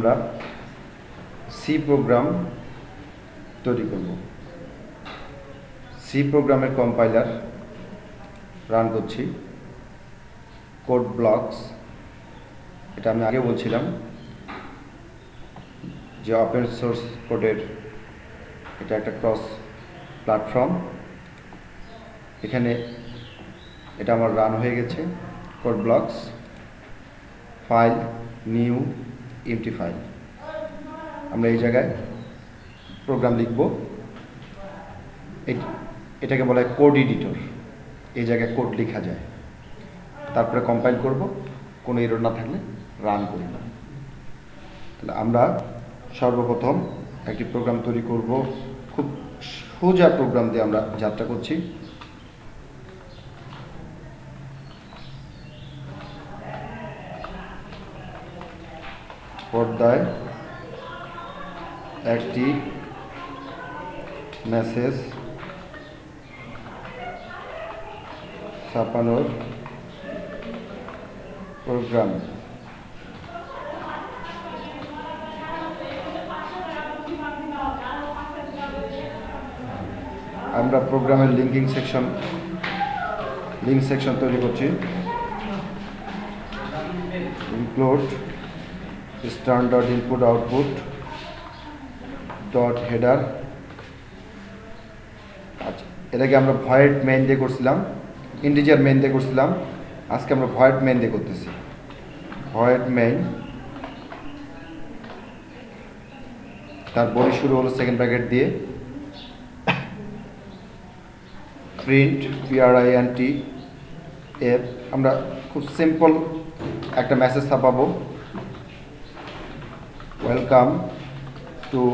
আমরা C program তৈরি করব। সি প্রোগ্রামের কম্পাইলার রান করছি, কোড ব্লকস। এটা আমি আগে বলছিলাম যে ওপেন সোর্স কোডের এটা একটা ক্রস প্ল্যাটফর্ম। এখানে এটা আমার রান হয়ে গেছে, code blocks, file, new, empty file. আমরা এই জায়গায় প্রোগ্রাম লিখব, এটাকে বলা হয় কোড এডিটর। এই জায়গায় কোড লেখা যায়, তারপরে কম্পাইল করব, কোনো এরর না থাকলে রান করি না। তাহলে আমরা সর্বপ্রথম একটি প্রোগ্রাম তৈরি করব, খুব সোজা প্রোগ্রাম দিয়ে আমরা যাত্রা করছি। পর্দায় একটি মেসেজ ছাপানোর প্রোগ্রাম। আমরা প্রোগ্রামের লিঙ্ক সেকশন তৈরি করছি। Include standard input output dot header. আচ্ছা, এটাকে আমরা ভয়েড মেইন দিয়ে করছিলাম, ইন্টিজার মেইন দিয়ে করছিলাম। আজকে আমরা ভয়েড মেইন দিয়ে করতেছি। ভয়েড মেইন, তার বডি শুরু হলো সেকেন্ড ব্র্যাকেট দিয়ে। প্রিন্ট print এর আমরা খুব সিম্পল একটা মেসেজ ছাপাবো, ওয়েলকাম টু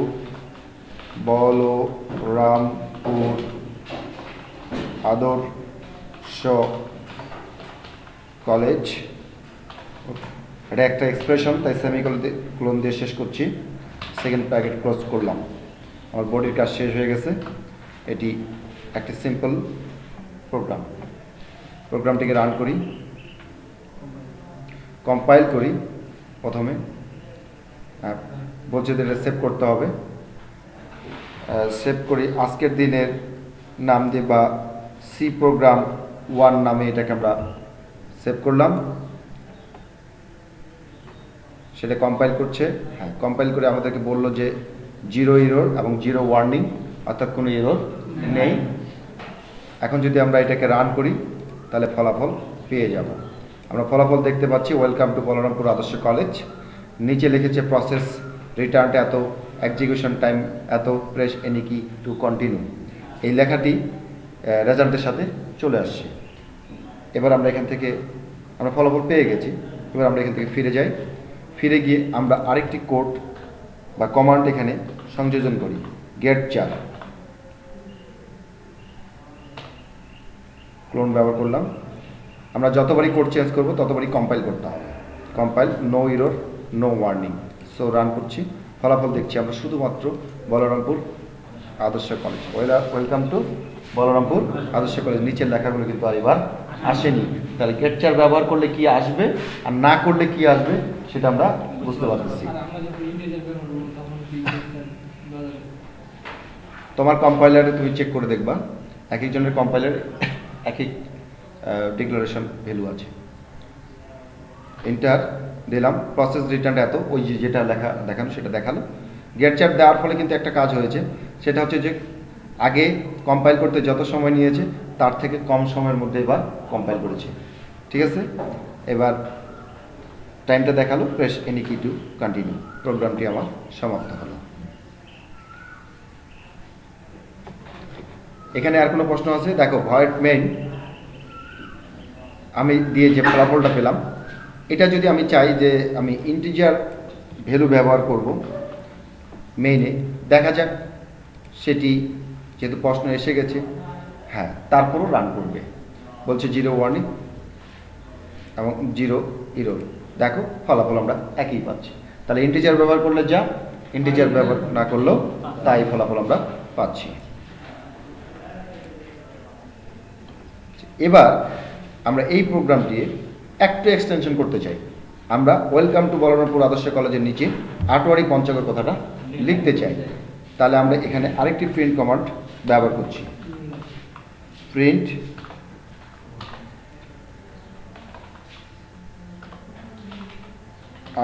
বলরামপুর আদর্শ কলেজ। এটা একটা এক্সপ্রেশন, তাই সেমিকোলন দিয়ে শেষ করছি। সেকেন্ড ব্র্যাকেট ক্লোজ করলাম। আমার বডির কাজ শেষ হয়ে গেছে। এটি একটি সিম্পল প্রোগ্রাম। প্রোগ্রামটিকে রান করি, কম্পাইল করি। প্রথমে বলছে যে এটা সেভ করতে হবে। সেভ করি, আজকের দিনের নাম দিয়ে বা সি প্রোগ্রাম 1 নামে এটাকে আমরা সেভ করলাম। সেটা কম্পাইল করছে। হ্যাঁ, কম্পাইল করে আমাদেরকে বলল যে 0 এরর এবং 0 ওয়ার্নিং, অর্থাৎ কোনো এরর নেই। এখন যদি আমরা এটাকে রান করি তাহলে ফলাফল পেয়ে যাব। আমরা ফলাফল দেখতে পাচ্ছি, ওয়েলকাম টু বলরামপুর আদর্শ কলেজ। নিচে লিখেছে প্রসেস রিটার্নটা এত, এক্সিকিউশন টাইম এত, প্রেস এনি কি টু কন্টিনিউ। এই লেখাটি রেজাল্টের সাথে চলে আসছে। এবার আমরা এখান থেকে আমরা ফলাফল পেয়ে গেছি। এবার আমরা এখান থেকে ফিরে যাই। ফিরে গিয়ে আমরা আরেকটি কোড বা কমান্ড এখানে সংযোজন করি, গেট চার। ক্লোন ব্যবহার করলাম। আমরা যতবারই কোড চেঞ্জ করব ততবারই কম্পাইল করতে হবে। Compile, no error, no warning. So run করছি, ফলাফল দেখছি আমরা শুধুমাত্র বলরামপুর আদর্শ কলেজ। ওয়েলকাম টু বলরামপুর আদর্শ কলেজ। নিচের লেখাগুলো কিন্তু আর এবার আসেনি। তাহলে গেট চার ব্যবহার করলে কি আসবে আর না করলে কি আসবে সেটা আমরা বুঝতে পারতেছি। তোমার কম্পাইলারে তুমি চেক করে দেখবা, এক একজনের কম্পাইলারে এক এক ডিক্লারেশন ভ্যালু আছে। এন্টার দিলাম, প্রসেস রিটার্ন এত, ওই যেটা লেখা দেখানো সেটা দেখালো। গেট চার দেওয়ার ফলে কিন্তু একটা কাজ হয়েছে, সেটা হচ্ছে যে আগে কম্পাইল করতে যত সময় নিয়েছে তার থেকে কম সময়ের মধ্যে এবার কম্পাইল করেছে। ঠিক আছে, এবার টাইমটা দেখালো, প্রেস এনি কি টু কন্টিনিউ। প্রোগ্রামটি আমার সমাপ্ত হলো। এখানে আর কোনো প্রশ্ন আছে? দেখো, ভয়েড মেইন আমি দিয়ে যে ফলাফলটা পেলাম, এটা যদি আমি চাই যে আমি ইন্টিজার ভ্যালু ব্যবহার করব মেইনে, দেখা যাক সেটি, যেহেতু প্রশ্ন এসে গেছে। হ্যাঁ, তারপরও রান করবে। বলছে 0 ওয়ার্নিং এবং 0 এরর। দেখো ফলাফল আমরা একই পাচ্ছি। তাহলে ইন্টিজার ব্যবহার করলে যা, ইন্টিজার ব্যবহার না করলেও তাই ফলাফল আমরা পাচ্ছি। এবার আমরা এই প্রোগ্রামটি একটু এক্সটেনশন করতে চাই। আমরা ওয়েলকাম টু বলরামপুর আদর্শ কলেজের নিচে আটোয়ারি পঞ্চগড় কথাটা লিখতে চাই, তাহলে আমরা এখানে আরেকটি প্রিন্ট কমান্ড ব্যবহার করছি। প্রিন্ট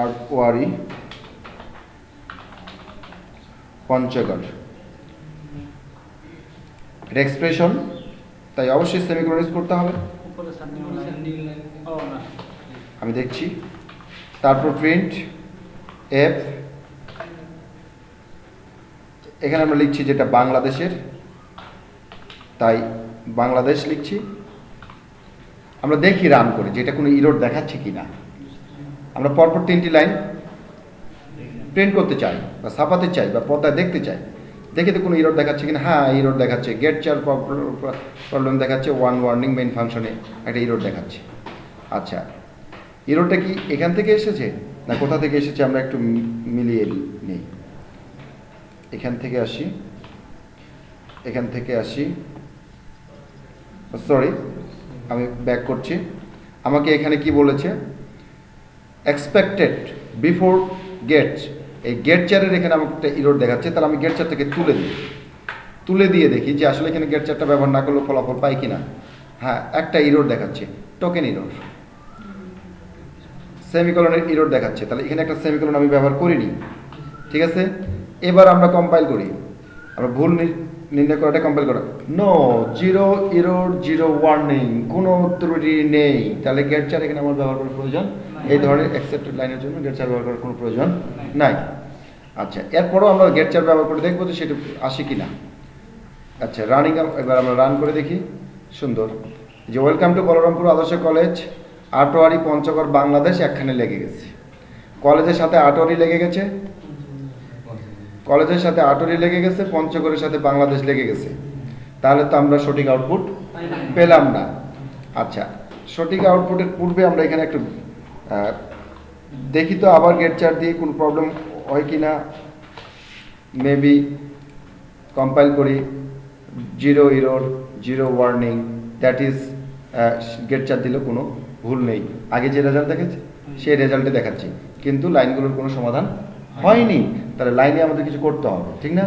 আটোয়ারি পঞ্চগড়, এটা এক্সপ্রেশন, তাই অবশ্যই সেমিকোলন ইউজ করতে হবে। আমি দেখছি। তারপর প্রিন্ট এফ, এখানে আমরা লিখছি যেটা বাংলাদেশের, তাই বাংলাদেশ লিখছি। আমরা দেখি রান করে যে এটা কোনো ইরোর দেখাচ্ছে কিনা। আমরা পরপর 3টি লাইন প্রিন্ট করতে চাই বা ছাপাতে চাই বা পর্দায় দেখতে চাই, দেখে তো কোনো ইরোর দেখাচ্ছে কিনা। হ্যাঁ, ইরোর দেখাচ্ছে, গেট চার প্রবলেম দেখাচ্ছে, ওয়ান ওয়ার্নিং মেইন ফাংশনে একটা ইরোর দেখাচ্ছে। আচ্ছা, ইরোরটা কি এখান থেকে এসেছে না কোথা থেকে এসেছে আমরা একটু মিলিয়ে নিই। এখান থেকে আসি, সরি আমি ব্যাক করছি। আমাকে এখানে কি বলেছে, এক্সপেক্টেড বিফোর গেট, এই গেট চারের এখানে আমাকে একটা ইরোর দেখাচ্ছে, তাহলে আমি গেট চারটাকে তুলে দিয়ে দেখি যে আসলে এখানে গেট চারটা ব্যবহার না করলেও ফলাফল পাই কিনা। হ্যাঁ, একটা ইরোর দেখাচ্ছে, টোকেন ইরোর। সেমিকোলনের ইরোর দেখাচ্ছে, তাহলে এখানে একটা সেমিকোলন আমি ব্যবহার করিনি। ঠিক আছে, এবার আমরা কম্পাইল করি। আমরা ভুল নির্ণয় করাটা কম্পাইল করা, no, zero error, zero warning, কোনো ত্রুটি নেই, তাহলে গেট চার এখানে আমার ব্যবহার করার প্রয়োজন, এই ধরনের অ্যাকসেপ্টেড লাইনের জন্য গেট চার ব্যবহার করার কোনো প্রয়োজন নাই। আচ্ছা, এরপরও আমরা গেট চার ব্যবহার করে দেখবো যে সেটা আসে কিনা। আচ্ছা, রানিং, এবার আমরা রান করে দেখি। সুন্দর, যে ওয়েলকাম টু বলরামপুর আদর্শ কলেজ আটোয়ারি পঞ্চগড় বাংলাদেশ একখানে লেগে গেছে, কলেজের সাথে আটোয়ারি লেগে গেছে, কলেজের সাথে আটোয়ারি লেগে গেছে, পঞ্চগড়ের সাথে বাংলাদেশ লেগে গেছে, তাহলে তো আমরা সঠিক আউটপুট পেলাম না। আচ্ছা, সঠিক আউটপুটের পূর্বে আমরা এখানে একটু দেখি তো আবার গেট চার দিয়ে কোনো প্রবলেম হয় কি না। মেবি কম্পাইল করি, zero error, zero warning, that is gate চার দিলেও কোনো ভুল নেই। আগে যে রেজাল্ট দেখেছি সেই রেজাল্টে দেখাচ্ছি, কিন্তু লাইনগুলোর কোনো সমাধান হয়নি, তাহলে লাইনে আমাদের কিছু করতে হবে, ঠিক না?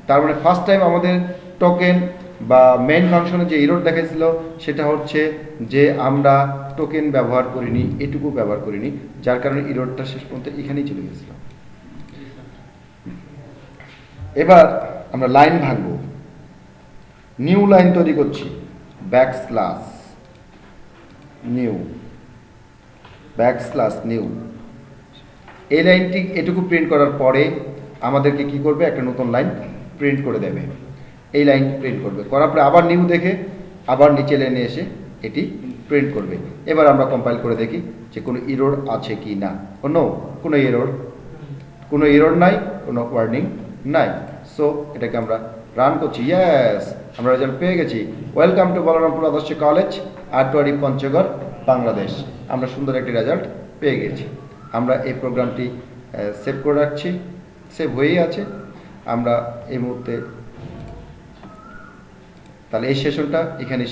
তার মানে ফার্স্ট টাইম আমাদের টোকেন বা মেইন ফাংশনে যে ইরোর দেখাইছিল সেটা হচ্ছে যে আমরা টোকেন ব্যবহার করিনি, এটুকু ব্যবহার করিনি, যার কারণে ইরোরটা শেষ পর্যন্ত এখানেই চলে গেছিল। এবার আমরা লাইন ভাঙবো, নিউ লাইন তৈরি করছি, ব্যাকস্ল্যাশ নিউ। এই লাইনটি এটুকু প্রিন্ট করার পরে আমাদেরকে কি করবে, একটা নতুন লাইন প্রিন্ট করে দেবে। এই লাইন প্রিন্ট করবে, করার পরে আবার নিউ দেখে আবার নিচে লাইনে এসে এটি প্রিন্ট করবে। এবার আমরা কম্পাইল করে দেখি যে কোনো ইরোর আছে কি না। কোনো ইরোর নাই, কোনো ওয়ার্নিং নাই। সো এটাকে আমরা রান করছি। ইয়েস, আমরা রেজাল্ট পেয়ে গেছি। ওয়েলকাম টু বলরামপুর আদর্শ কলেজ আটোয়ারি পঞ্চগড় বাংলাদেশ। আমরা সুন্দর একটি রেজাল্ট পেয়ে গেছি। আমরা এই প্রোগ্রামটি সেভ করে রাখছি, সেভ হয়েই আছে। আমরা এই মুহূর্তে তাহলে এই সেশনটা এখানে